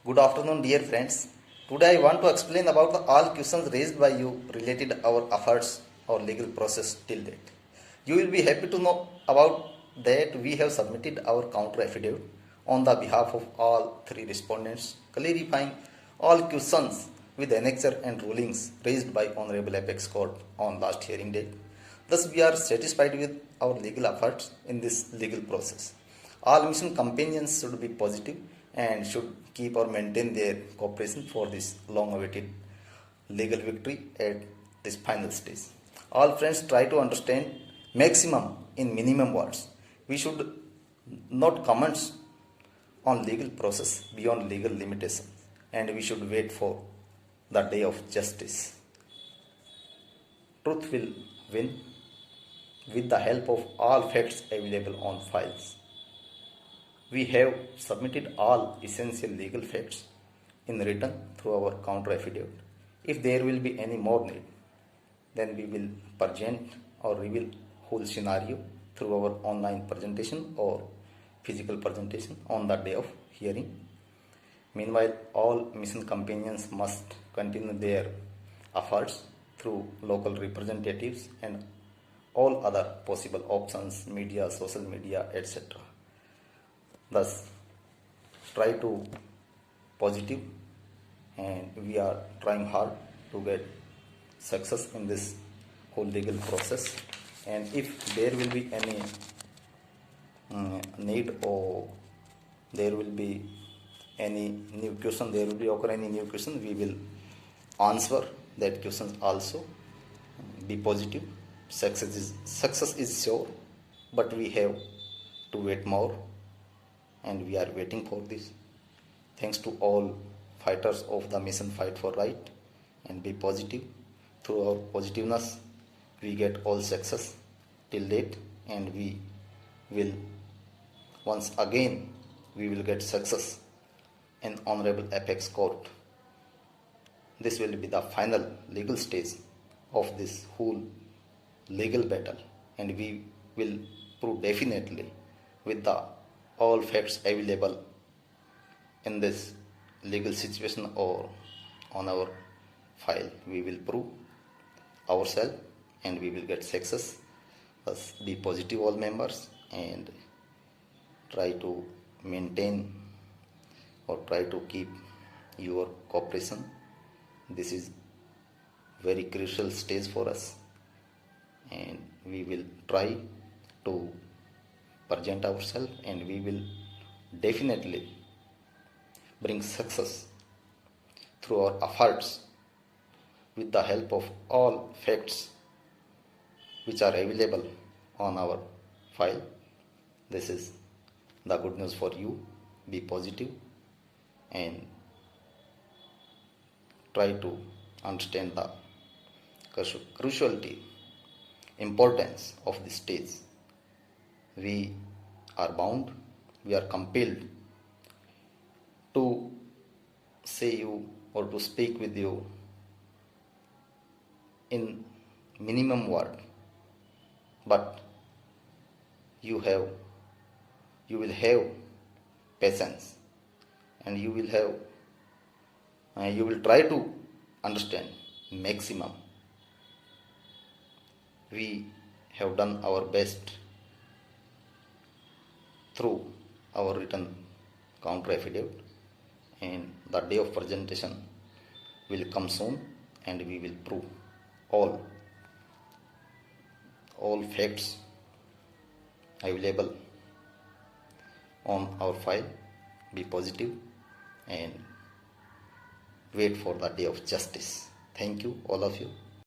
Good afternoon, dear friends. Today I want to explain about all questions raised by you related our efforts or legal process till date. You will be happy to know about that we have submitted our counter affidavit on the behalf of all three respondents, clarifying all questions with annexure and rulings raised by Honorable Apex Court on last hearing date. Thus, we are satisfied with our legal efforts in this legal process. All mission companions should be positive and should keep or maintain their cooperation for this long awaited legal victory at this final stage. All friends try to understand maximum in minimum words. We should not comment on legal process beyond legal limitations, and we should wait for the day of justice. Truth will win with the help of all facts available on files. We have submitted all essential legal facts in written through our counter affidavit. If there will be any more need, then we will present or reveal whole scenario through our online presentation or physical presentation on the day of hearing. Meanwhile, all mission companions must continue their efforts through local representatives and all other possible options, media, social media, etc. Thus, try to positive, and we are trying hard to get success in this whole legal process. And if there will be any need or there will be any new question, there will be occur any new question, we will answer that questions also. Be positive. Success is sure, but we have to wait more, and we are waiting for this. Thanks to all fighters of the mission Fight for Right, and be positive. Through our positiveness, we get all success till date, and we will once again we will get success in Honorable Apex Court. This will be the final legal stage of this whole legal battle, and we will prove definitely with the all facts available in this legal situation or on our file. We will prove ourselves and we will get success. Thus, be positive, all members, and try to maintain or try to keep your cooperation. This is very crucial stage for us, and we will try to present ourselves, and we will definitely bring success through our efforts with the help of all facts which are available on our file. This is the good news for you. Be positive and try to understand the cruciality, importance of this stage. We are bound, we are compelled to say you or to speak with you in minimum word, but you will have patience, and you will try to understand maximum. We have done our best through our written counter affidavit, and the day of presentation will come soon, and we will prove all facts available on our file. Be positive and wait for the day of justice. Thank you, all of you.